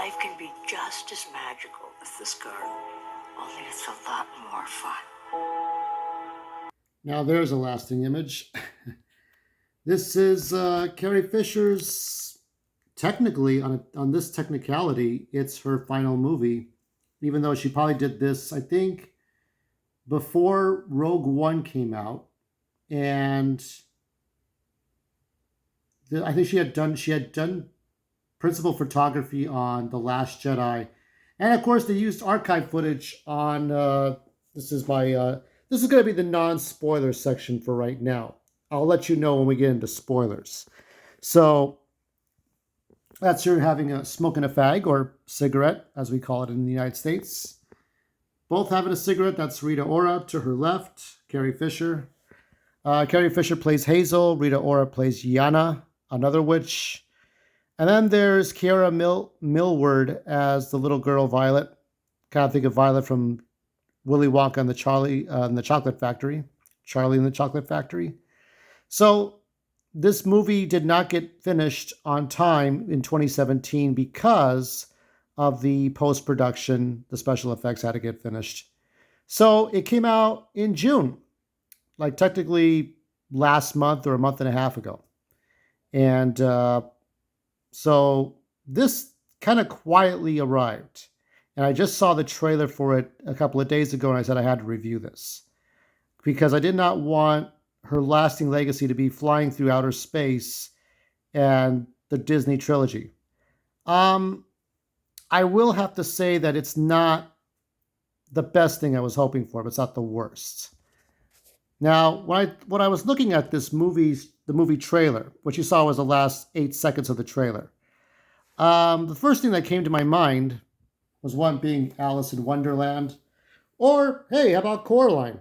life can be just as magical as this garden, only it's a lot more fun. Now there's a lasting image. This is Carrie Fisher's, technically, on this technicality, it's her final movie, even though she probably did this, I think, before Rogue One came out. And I think she had done principal photography on The Last Jedi. And of course, they used archive footage on. This is my. This is going to be the non-spoiler section for right now. I'll let you know when we get into spoilers. So that's her having a smoking a fag or cigarette, as we call it in the United States. Both having a cigarette. That's Rita Ora to her left, Carrie Fisher. Carrie Fisher plays Hazel. Rita Ora plays Yana, another witch. And then there's Kiara Millward as the little girl Violet. Kind of think of Violet from Willy Wonka and the Chocolate Factory. Charlie and the Chocolate Factory. So this movie did not get finished on time in 2017 because of the post-production. The special effects had to get finished. So it came out in June, like technically last month or a month and a half ago. And so this kind of quietly arrived. And I just saw the trailer for it a couple of days ago, and I said I had to review this because I did not want her lasting legacy to be flying through outer space and the Disney trilogy. I will have to say that it's not the best thing I was hoping for, but it's not the worst. Now, when I was looking at the movie trailer, what you saw was the last 8 seconds of the trailer. The first thing that came to my mind was one being Alice in Wonderland, or hey, how about Coraline?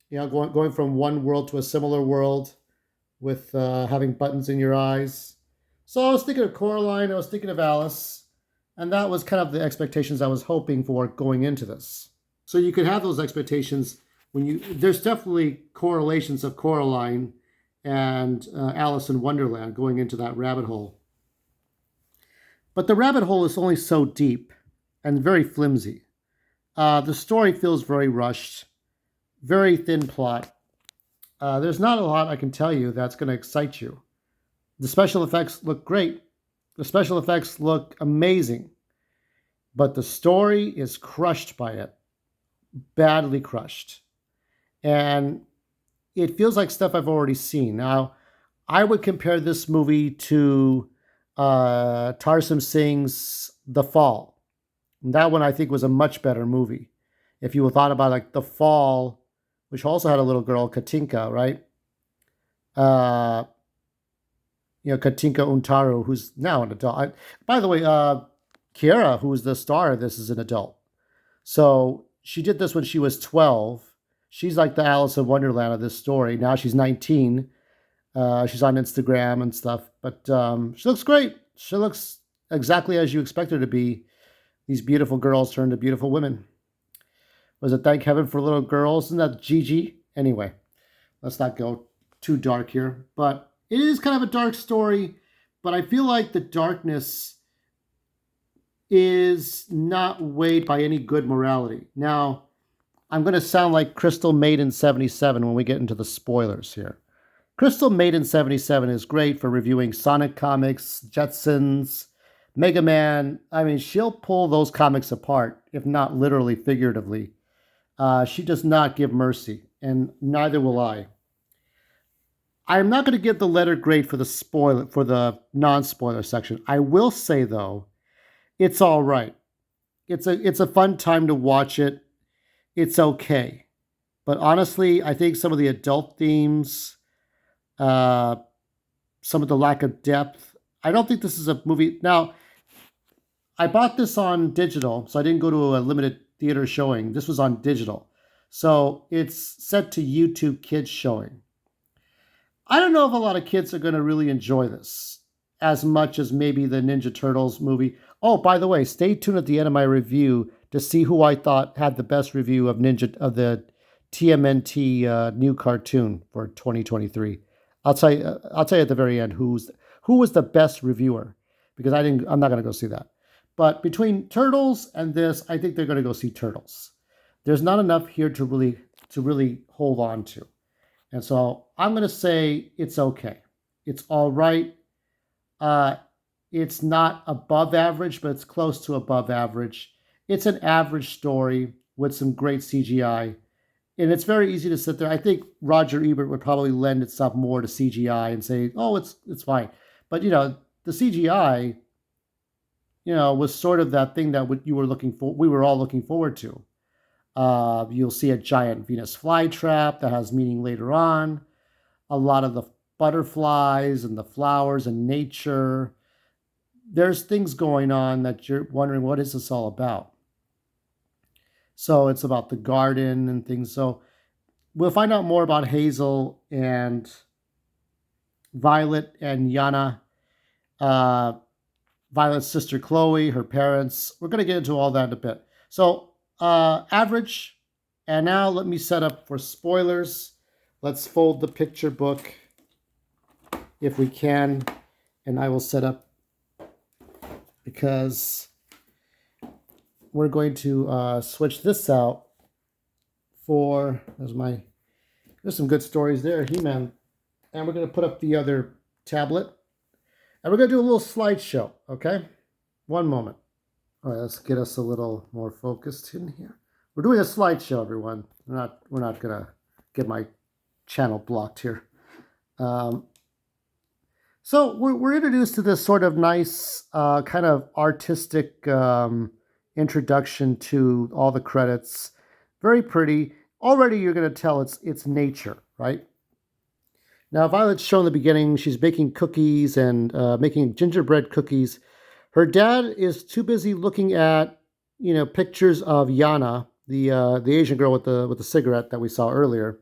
You know, going from one world to a similar world with having buttons in your eyes. So I was thinking of Coraline, I was thinking of Alice, and that was kind of the expectations I was hoping for going into this. So you could have those expectations there's definitely correlations of Coraline and Alice in Wonderland going into that rabbit hole. But the rabbit hole is only so deep and very flimsy. The story feels very rushed, very thin plot. There's not a lot I can tell you that's going to excite you. The special effects look great. The special effects look amazing. But the story is crushed by it. Badly crushed. And it feels like stuff I've already seen. Now, I would compare this movie to Tarsem Singh's The Fall. And that one I think was a much better movie. If you thought about like The Fall, which also had a little girl, Katinka, right? Katinka Untaru, who's now an adult. By the way, Kiara, who's the star of this, is an adult. So she did this when she was 12. She's like the Alice in Wonderland of this story. Now she's 19. She's on Instagram and stuff. But she looks great. She looks exactly as you expect her to be. These beautiful girls turn to beautiful women. Was it Thank Heaven for Little Girls? Isn't that Gigi? Anyway, let's not go too dark here. But it is kind of a dark story. But I feel like the darkness is not weighed by any good morality. Now, I'm going to sound like Crystal Maiden 77 when we get into the spoilers here. Crystal Maiden 77 is great for reviewing Sonic comics, Jetsons, Mega Man. I mean, she'll pull those comics apart, if not literally, figuratively. She does not give mercy, and neither will I. I'm not going to give the letter grade for the non-spoiler section. I will say though, it's all right. It's a fun time to watch it. It's okay. But honestly, I think some of the adult themes, some of the lack of depth, I don't think this is a movie. Now, I bought this on digital, so I didn't go to a limited theater showing. This was on digital. So it's set to YouTube Kids showing. I don't know if a lot of kids are going to really enjoy this as much as maybe the Ninja Turtles movie. Oh, by the way, stay tuned at the end of my review to see who I thought had the best review of the TMNT new cartoon for 2023. I'll tell you at the very end who was the best reviewer, because I'm not going to go see that. But between Turtles and this, I think they're going to go see Turtles. There's not enough here to really hold on to. And so I'm going to say it's okay. It's all right. Uh, it's not above average, but it's close to above average. It's an average story with some great CGI. And it's very easy to sit there. I think Roger Ebert would probably lend itself more to CGI and say, "Oh, it's fine." But the CGI, was sort of that thing that you were looking for. We were all looking forward to. You'll see a giant Venus flytrap that has meaning later on. A lot of the butterflies and the flowers and nature. There's things going on that you're wondering, what is this all about? So it's about the garden and things. So we'll find out more about Hazel and Violet and Yana, uh, Violet's sister Chloe, her parents. We're going to get into all that in a bit. So, average. And now let me set up for spoilers. Let's fold the picture book if we can. And I will set up because we're going to switch this out for, there's some good stories there, He-Man. And we're going to put up the other tablet. And we're going to do a little slideshow, okay? One moment. All right, let's get us a little more focused in here. We're doing a slideshow, everyone. We're not going to get my channel blocked here. So we're introduced to this sort of nice kind of artistic introduction to all the credits. Very pretty. Already you're going to tell it's nature, right? Now, Violet's shown in the beginning, she's baking cookies and making gingerbread cookies. Her dad is too busy looking at, pictures of Yana, the Asian girl with the cigarette that we saw earlier.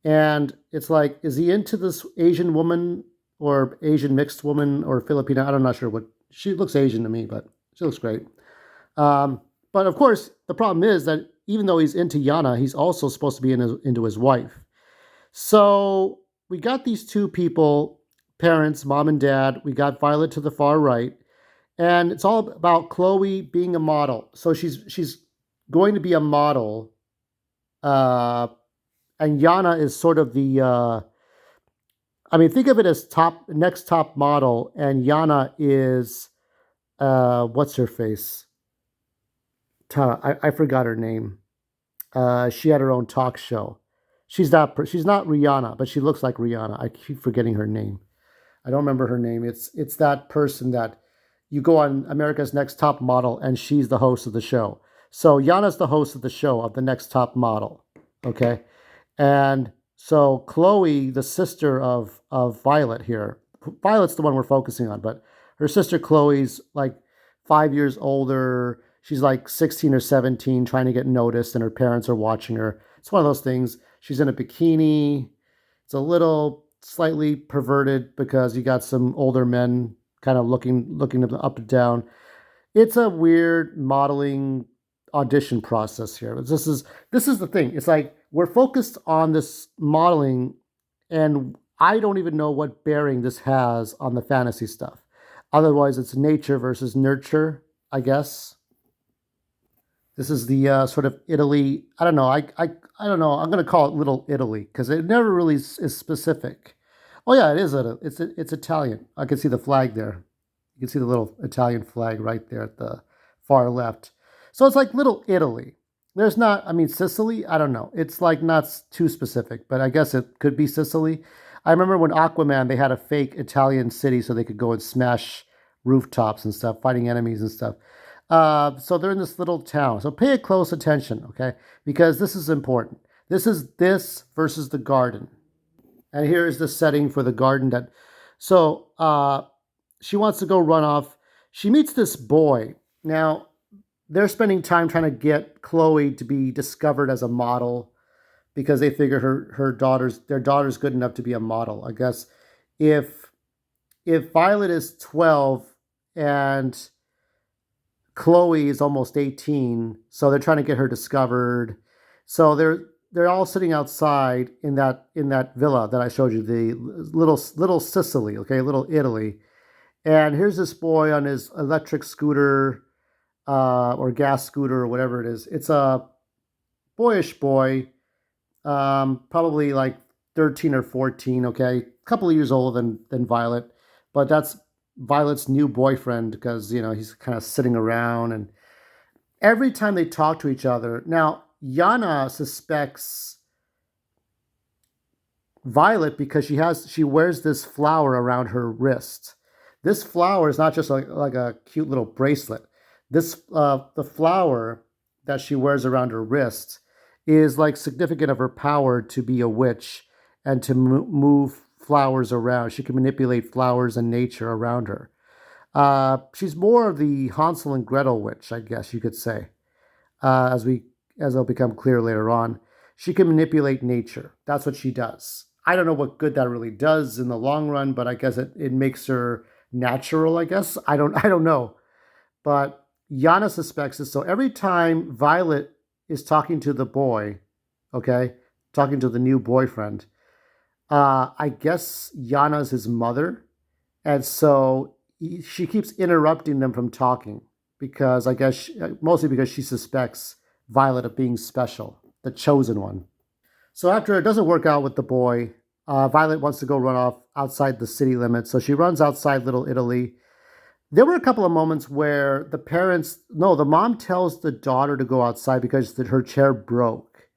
And it's like, is he into this Asian woman or Asian mixed woman or Filipino? I'm not sure what. She looks Asian to me, but she looks great. But of course, the problem is that even though he's into Yana, he's also supposed to be into his wife. So we got these two people, parents, mom and dad. We got Violet to the far right. And it's all about Chloe being a model. So she's going to be a model. And Yana is sort of the, think of it as next top model. And Yana is, what's her face? I forgot her name. She had her own talk show. She's not Rihanna, but she looks like Rihanna. I keep forgetting her name. I don't remember her name. It's that person that you go on America's Next Top Model, and she's the host of the show. So Yana's the host of the show of the Next Top Model. Okay, and so Chloe, the sister of Violet here. Violet's the one we're focusing on, but her sister Chloe's like 5 years older. She's like 16 or 17, trying to get noticed, and her parents are watching her. It's one of those things. She's in a bikini. It's a little slightly perverted because you got some older men kind of looking up and down. It's a weird modeling audition process here. This is the thing. It's like we're focused on this modeling, and I don't even know what bearing this has on the fantasy stuff. Otherwise, it's nature versus nurture, I guess. This is the sort of Italy. I don't know. I don't know. I'm going to call it Little Italy because it never really is specific. Oh yeah, it is. It's Italian. I can see the flag there. You can see the little Italian flag right there at the far left. So it's like Little Italy. There's not. Sicily. I don't know. It's like not too specific, but I guess it could be Sicily. I remember when Aquaman, they had a fake Italian city so they could go and smash rooftops and stuff, fighting enemies and stuff. So they're in this little town. So pay close attention, okay? Because this is important. This is this versus the garden. And here is the setting for the garden. So she wants to go run off. She meets this boy. Now, they're spending time trying to get Chloe to be discovered as a model because they figure their daughter's good enough to be a model. I guess if Violet is 12 and Chloe is almost 18, so they're trying to get her discovered. So they're all sitting outside in that villa that I showed you, the little Sicily, okay, Little Italy. And here's this boy on his electric scooter, or gas scooter or whatever it is. It's a boyish boy, probably like 13 or 14, okay? A couple of years older than Violet, but that's Violet's new boyfriend because, he's kind of sitting around. And every time they talk to each other, now, Yana suspects Violet because she wears this flower around her wrist. This flower is not just like a cute little bracelet. The flower that she wears around her wrist is like significant of her power to be a witch and to move flowers around. She can manipulate flowers and nature around her. She's more of the Hansel and Gretel witch, I guess you could say, uh, as we as it'll become clear later on. She can manipulate nature. That's what she does. I don't know what good that really does in the long run, but I guess it makes her natural, I guess. I don't know. But Yana suspects this. So every time Violet is talking to the boy, okay, talking to the new boyfriend, I guess Yana's his mother. And so she keeps interrupting them from talking because I guess mostly because she suspects Violet of being special, the chosen one. So after it doesn't work out with the boy, Violet wants to go run off outside the city limits. So she runs outside Little Italy. There were a couple of moments where the mom tells the daughter to go outside because her chair broke.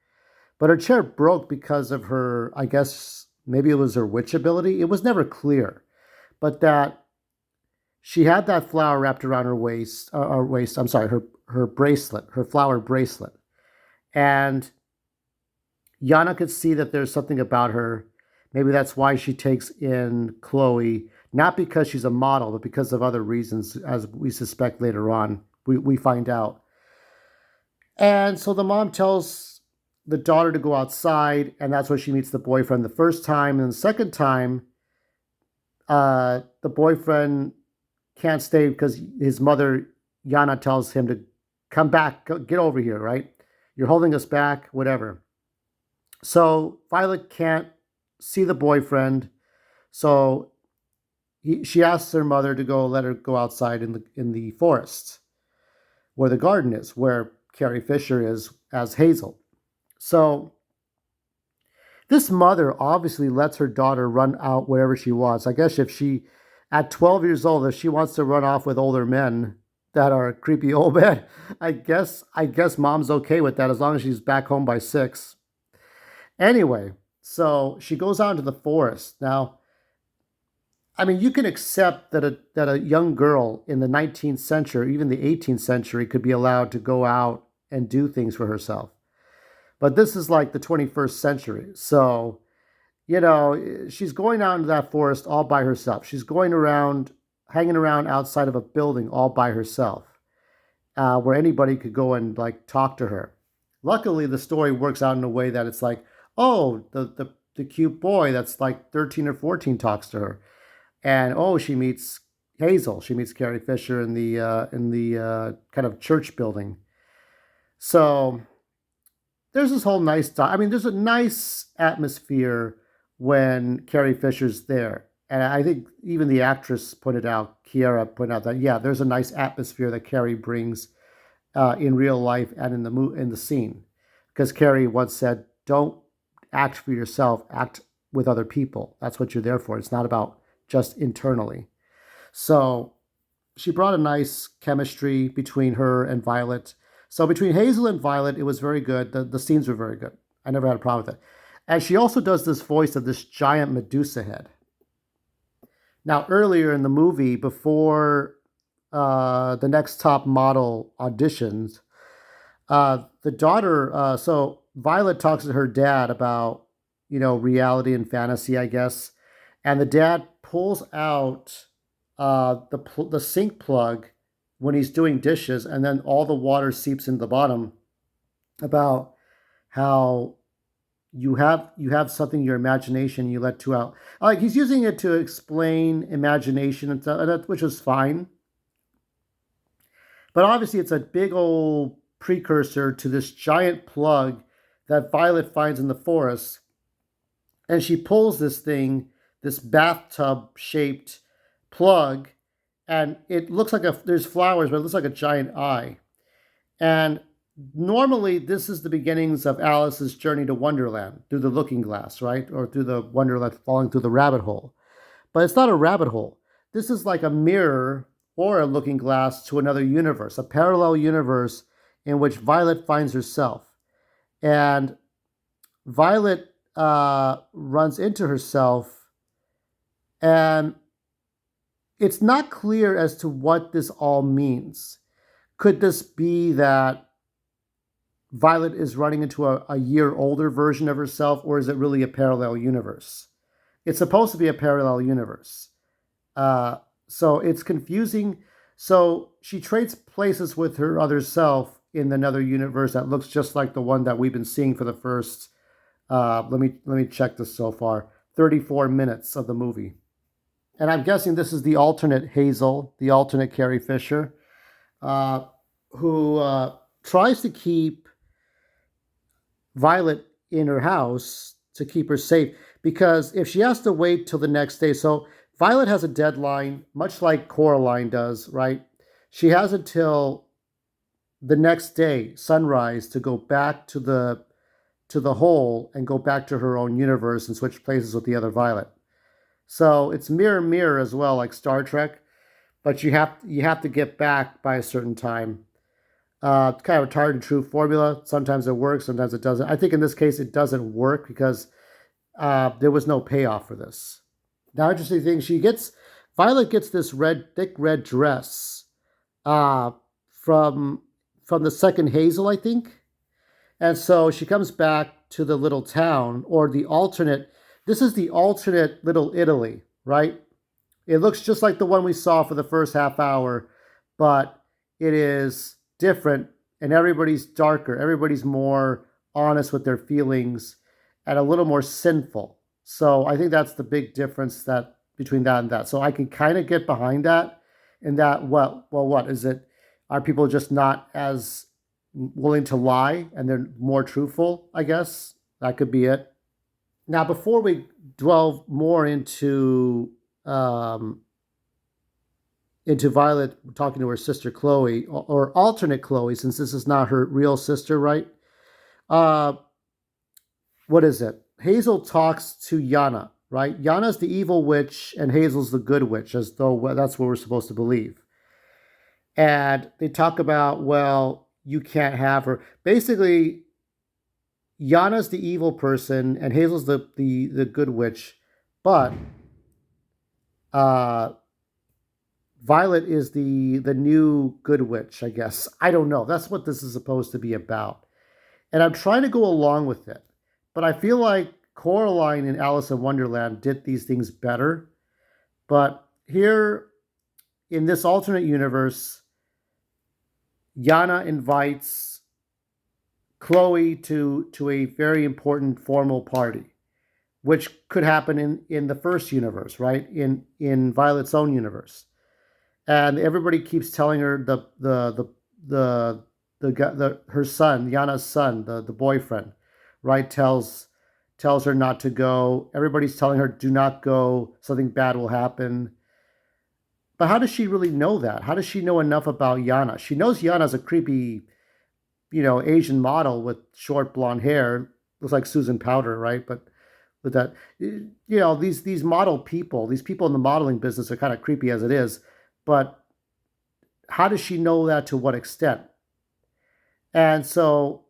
But her chair broke because of her, I guess, maybe it was her witch ability. It was never clear. But that she had that flower wrapped around her waist, I'm sorry, her bracelet, her flower bracelet. And Yana could see that there's something about her. Maybe that's why she takes in Chloe, not because she's a model, but because of other reasons, as we suspect later on. We find out. And so the mom tells the daughter to go outside, and that's where she meets the boyfriend the first time. And the second time, the boyfriend can't stay because his mother, Yana, tells him to come back, get over here, right? You're holding us back, whatever. So Violet can't see the boyfriend. So she asks her mother to let her go outside in the forest where the garden is, where Carrie Fisher is as Hazel. So this mother obviously lets her daughter run out wherever she wants. I guess at 12 years old, if she wants to run off with older men that are creepy old men, I guess mom's okay with that as long as she's back home by 6. Anyway, so she goes out into the forest. Now, I mean, you can accept that a young girl in the 19th century, even the 18th century, could be allowed to go out and do things for herself. But this is like the 21st century. So, she's going out into that forest all by herself. She's going around, hanging around outside of a building all by herself, where anybody could go and like talk to her. Luckily, the story works out in a way that it's like, oh, the cute boy that's like 13 or 14 talks to her, and oh, she meets Hazel. She meets Carrie Fisher in the kind of church building. So there's this whole I mean, there's a nice atmosphere when Carrie Fisher's there. And I think even the actress Kiara pointed out that, yeah, there's a nice atmosphere that Carrie brings in real life and in the scene. Because Carrie once said, don't act for yourself, act with other people. That's what you're there for. It's not about just internally. So she brought a nice chemistry between her and Violet. So between Hazel and Violet, it was very good. The scenes were very good. I never had a problem with it. And she also does this voice of this giant Medusa head. Now, earlier in the movie, before the Next Top Model auditions, the daughter, so Violet talks to her dad about, reality and fantasy, I guess. And the dad pulls out the sink plug when he's doing dishes, and then all the water seeps into the bottom. About how you have something in your imagination, you let two out. Like he's using it to explain imagination and stuff, which is fine. But obviously, it's a big old precursor to this giant plug that Violet finds in the forest, and she pulls this thing, this bathtub shaped plug, and it looks like there's flowers, but it looks like a giant eye. And normally, this is the beginnings of Alice's journey to Wonderland through the looking glass, right? Or through the Wonderland, falling through the rabbit hole. But it's not a rabbit hole. This is like a mirror or a looking glass to another universe, a parallel universe in which Violet finds herself. And Violet runs into herself, and it's not clear as to what this all means. Could this be that Violet is running into a year older version of herself, or is it really a parallel universe? It's supposed to be a parallel universe. Uh, so it's confusing. So she trades places with her other self in another universe that looks just like the one that we've been seeing for the first. Let me check this so far. 34 minutes of the movie, and I'm guessing this is the alternate Hazel, the alternate Carrie Fisher, uh, who tries to keep Violet in her house to keep her safe, because if she has to wait till the next day, so Violet has a deadline, much like Coraline does, right? She has until the next day, sunrise, to go back to the hole and go back to her own universe and switch places with the other Violet. So it's mirror mirror as well, like Star Trek, but you have to get back by a certain time. Kind of a tried and true formula. Sometimes it works, sometimes it doesn't. I think in this case it doesn't work because there was no payoff for this. Now, interesting thing, Violet gets this thick red dress uh, from from the second Hazel, I think, and so she comes back to the little town or the alternate. This is the alternate Little Italy, right? It looks just like the one we saw for the first half hour, but it is different and everybody's darker. Everybody's more honest with their feelings and a little more sinful. So I think that's the big difference that between that and that. So I can kind of get behind that. And that, what is it? Are people just not as willing to lie and they're more truthful? I guess that could be it. Now, before we delve more um, into Violet talking to her sister Chloe, or alternate Chloe, since this is not her real sister, right? Uh, what is it? Hazel talks to Yana, right? Yana's the evil witch and Hazel's the good witch, as though that's what we're supposed to believe. And they talk about, well, you can't have her. Basically, Yana's the evil person and Hazel's the good witch, but uh, Violet is the new good witch, I guess. I don't know. That's what this is supposed to be about. And I'm trying to go along with it. But I feel like Coraline and Alice in Wonderland did these things better. But here in this alternate universe, Yana invites Chloe to a very important formal party, which could happen in the first universe, right? In Violet's own universe. And everybody keeps telling her her son, Yana's son, the boyfriend, right, tells her not to go. Everybody's telling her, do not go, something bad will happen. But how does she really know that? How does she know enough about Yana? She knows Yana's a creepy, Asian model with short blonde hair. Looks like Susan Powder, right? But with that, these model people, these people in the modeling business are kind of creepy as it is. But how does she know that, to what extent? And so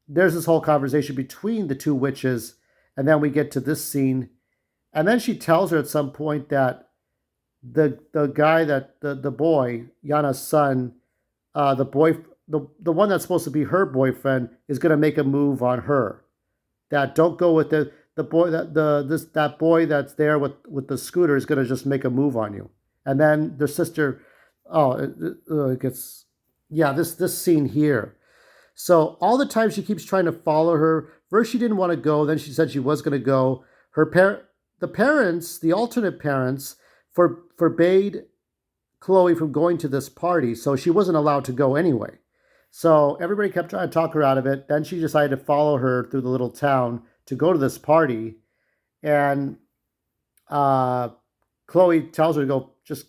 there's this whole conversation between the two witches, and then we get to this scene, and then she tells her at some point that the guy that the boy, Yana's son, the boy, the one that's supposed to be her boyfriend, is going to make a move on her. That don't go with the boy, that boy that's there with the scooter is going to just make a move on you. And then the sister, oh, it gets, yeah, this scene here. So all the time she keeps trying to follow her. First she didn't want to go, then she said she was going to go. The parents, the alternate parents, forbade Chloe from going to this party, so she wasn't allowed to go anyway. So everybody kept trying to talk her out of it. Then she decided to follow her through the little town to go to this party, and Chloe tells her to go, just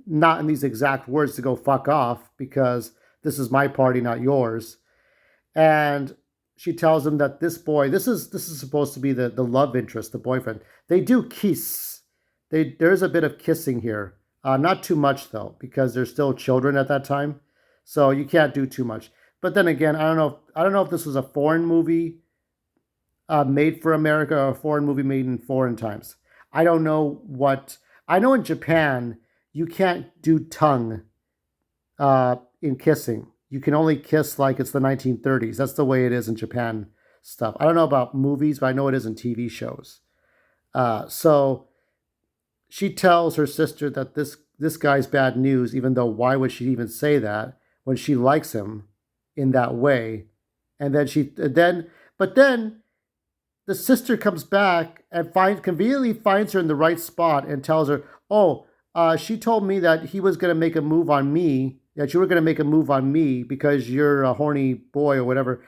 not in these exact words to go fuck off because this is my party, not yours. And she tells him that this is supposed to be the love interest, the boyfriend. They do kiss. There's a bit of kissing here. Not too much though, because they're still children at that time, so you can't do too much. But then again, I don't know if this was a foreign movie made for America or a foreign movie made in foreign times. I don't know what. I know in Japan you can't do tongue in kissing. You can only kiss like it's the 1930s. That's the way it is in Japan stuff. I don't know about movies, but I know it is in TV shows. So she tells her sister that this guy's bad news, even though why would she even say that when she likes him in that way? And then but then the sister comes back and conveniently finds her in the right spot and tells her, "Oh, she told me that he was going to make a move on me. That you were going to make a move on me because you're a horny boy or whatever."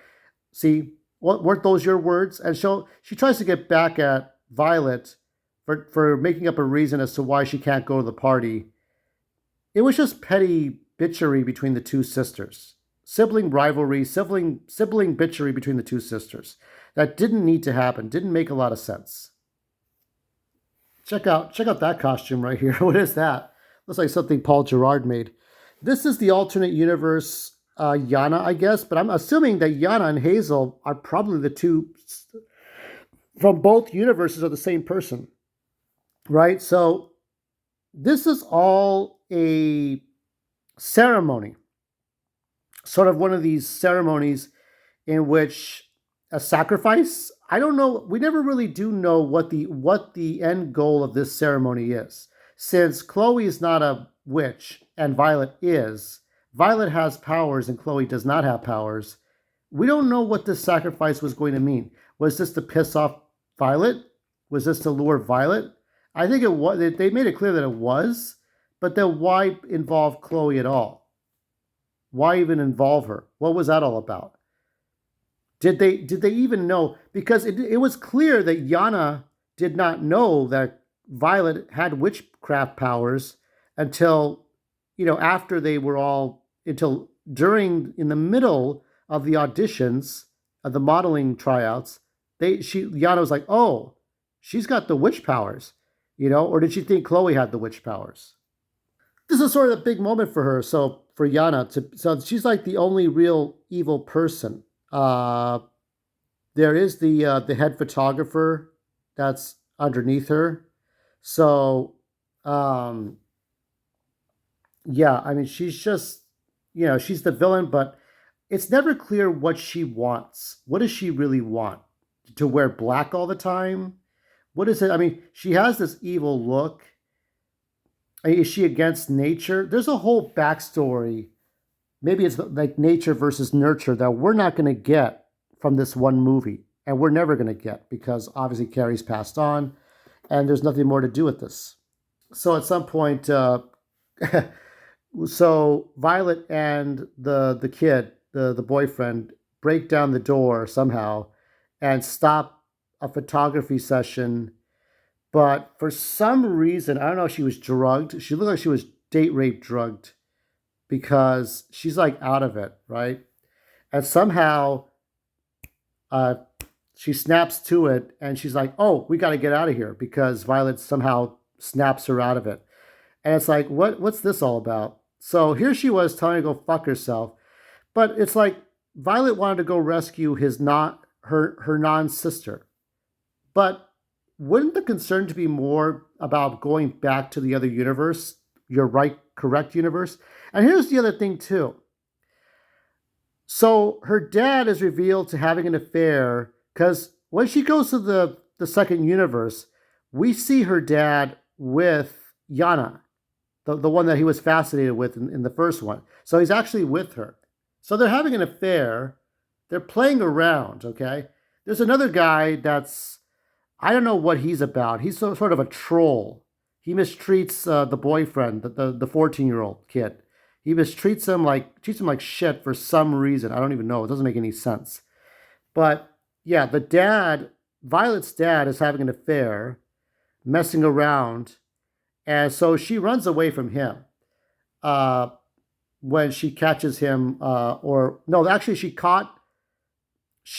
See, what weren't those your words? And so she tries to get back at Violet for making up a reason as to why she can't go to the party. It was just petty bitchery between the two sisters. Sibling rivalry, sibling bitchery between the two sisters. That didn't need to happen. Didn't make a lot of sense. Check out that costume right here. What is that? Looks like something Paul Gerard made. This is the alternate universe Yana, I guess, but I'm assuming that Yana and Hazel are probably the two from both universes are the same person, right? So this is all a ceremony, sort of one of these ceremonies in which a sacrifice. I don't know. We never really do know what the end goal of this ceremony is. Since Chloe is not a witch and Violet is, Violet has powers and Chloe does not have powers. We don't know what this sacrifice was going to mean. Was this to piss off Violet? Was this to lure Violet? I think it was. They made it clear that it was, but then why involve Chloe at all? Why even involve her? What was that all about? Did they even know? Because it was clear that Yana did not know that Violet had witchcraft powers until after they were all until during in the middle of the auditions of the modeling tryouts. Yana was like, oh, she's got the witch powers, or did she think Chloe had the witch powers? This is sort of a big moment for her. So for Yana so she's like the only real evil person. Uh, there is the head photographer that's underneath her. So um, yeah, I mean she's just she's the villain, but it's never clear what she wants. What does she really want? To wear black all the time? What is it? I mean, she has this evil look. Is she against nature? There's a whole backstory. Maybe it's like nature versus nurture that we're not going to get from this one movie. And we're never going to get because obviously Carrie's passed on and there's nothing more to do with this. So at some point, so Violet and the kid, the boyfriend, break down the door somehow and stop a photography session. But for some reason, I don't know if she was drugged. She looked like she was date rape drugged because she's like out of it, right? And somehow uh, she snaps to it and she's like, oh, we got to get out of here because Violet somehow snaps her out of it. And it's like, what's this all about? So here she was telling her to go fuck herself. But it's like Violet wanted to go rescue his not her non-sister. But wouldn't the concern to be more about going back to the other universe, your right, correct universe? And here's the other thing too. So her dad is revealed to having an affair because when she goes to the second universe, we see her dad with Yana, the one that he was fascinated with in the first one. So he's actually with her. So they're having an affair. They're playing around, okay? There's another guy that's, I don't know what he's about. He's sort of a troll. He mistreats the boyfriend, the 14-year-old kid. He treats him like shit for some reason. I don't even know. It doesn't make any sense. But yeah, Violet's dad is having an affair, messing around, and so she runs away from him. uh, when she catches him, or no, actually, she caught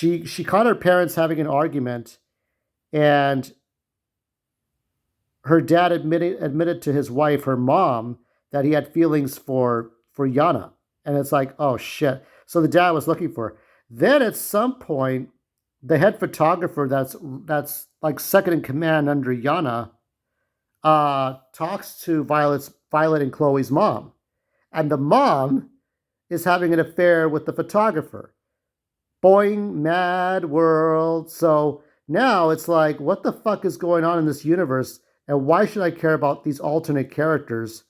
her parents having an argument, and her dad admitted to his wife, her mom, that he had feelings for Yana, and it's like, oh shit. So the dad was looking for her. Then at some point, the head photographer that's like second in command under Yana talks to Violet and Chloe's mom, and the mom is having an affair with the photographer. Boing, mad world. So now it's like, what the fuck is going on in this universe? And why should I care about these alternate characters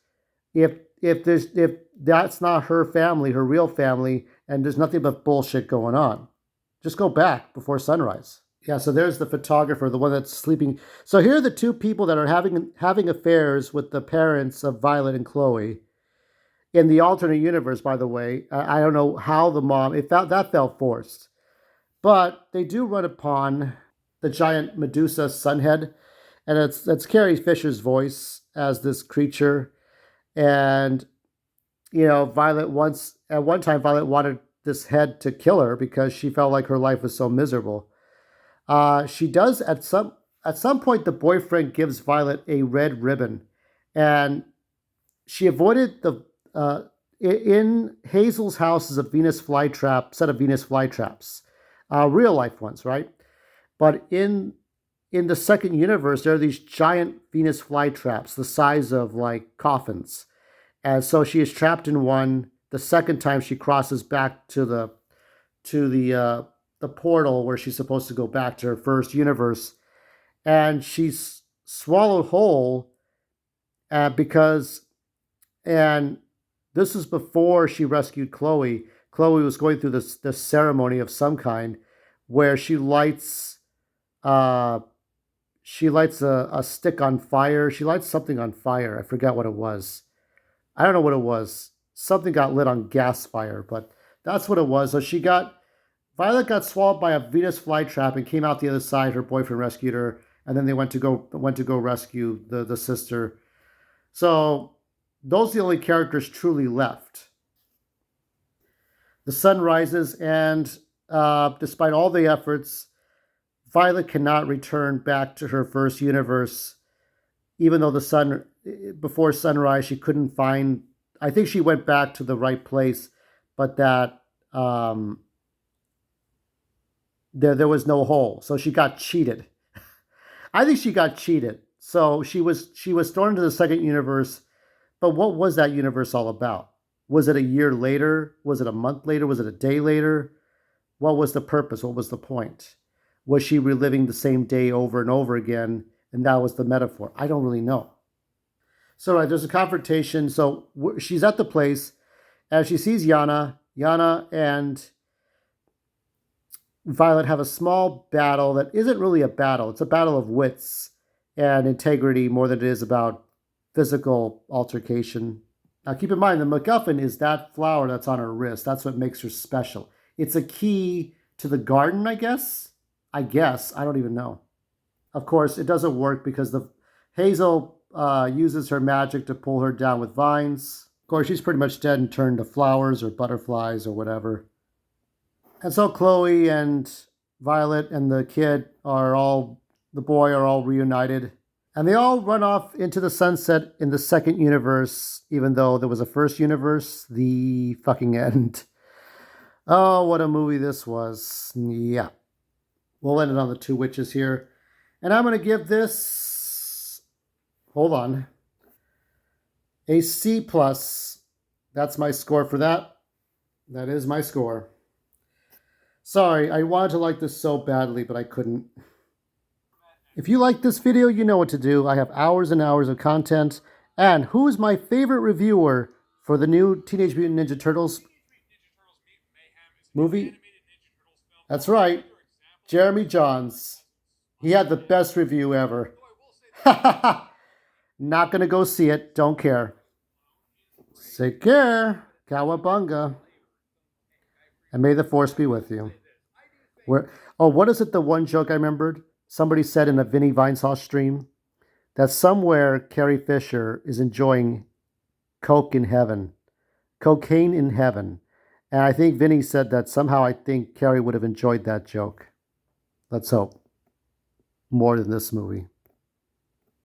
if if that's not her family, her real family, and there's nothing but bullshit going on? Just go back before sunrise. Yeah, so there's the photographer, the one that's sleeping. So here are the two people that are having affairs with the parents of Violet and Chloe in the alternate universe. By the way, I don't know how the mom that felt forced, but they do run upon the giant Medusa sunhead, and it's Carrie Fisher's voice as this creature. And Violet once at one time Violet wanted this head to kill her because she felt like her life was so miserable. She does at some point. The boyfriend gives Violet a red ribbon, and she avoided the in Hazel's house is a Venus flytrap set of Venus flytraps, real life ones, right? But in the second universe, there are these giant Venus flytraps the size of like coffins, and so she is trapped in one. The second time she crosses back to the portal where she's supposed to go back to her first universe, and she's swallowed whole because and this is before she rescued Chloe. Chloe was going through this ceremony of some kind where uh, she lights a stick on fire. She lights something on fire. I forgot what it was. I don't know what it was. Something got lit on gas fire, but that's what it was. So Violet got swallowed by a Venus flytrap and came out the other side. Her boyfriend rescued her, and then they went to go rescue the sister. So those are the only characters truly left. The sun rises, and despite all the efforts, Violet cannot return back to her first universe, even though before sunrise, she couldn't find. I think she went back to the right place, but that there was no hole, so she got cheated. I think she got cheated. So she was thrown into the second universe. But what was that universe all about? Was it a year later? Was it a month later? Was it a day later? What was the purpose? What was the point? Was she reliving the same day over and over again? And that was the metaphor. I don't really know. So there's a confrontation. So she's at the place, and she sees Yana. Yana and Violet have a small battle that isn't really a battle. It's a battle of wits and integrity more than it is about physical altercation. Now, keep in mind, the MacGuffin is that flower that's on her wrist. That's what makes her special. It's a key to the garden, I guess. I don't even know. Of course, it doesn't work because the Hazel uses her magic to pull her down with vines. Of course, she's pretty much dead and turned to flowers or butterflies or whatever. And so Chloe and Violet and the boy are all reunited. And they all run off into the sunset in the second universe, even though there was a first universe. The fucking end. Oh, what a movie this was. Yeah. We'll end it on the two witches here. And I'm going to give this, hold on, a C+. That's my score for that. That is my score. Sorry, I wanted to like this so badly, but I couldn't. If you like this video, you know what to do. I have hours and hours of content. And who's my favorite reviewer for the new Teenage Mutant Ninja Turtles movie? That's right, Jeremy Johns. He had the best review ever. Not gonna go see it. Don't care. Take care. Cowabunga. And may the force be with you. What is it? The one joke I remembered? Somebody said in a Vinny Vinesauce stream that somewhere Carrie Fisher is enjoying Coke in Heaven, Cocaine in Heaven. And I think Vinny said that somehow I think Carrie would have enjoyed that joke. Let's hope. More than this movie.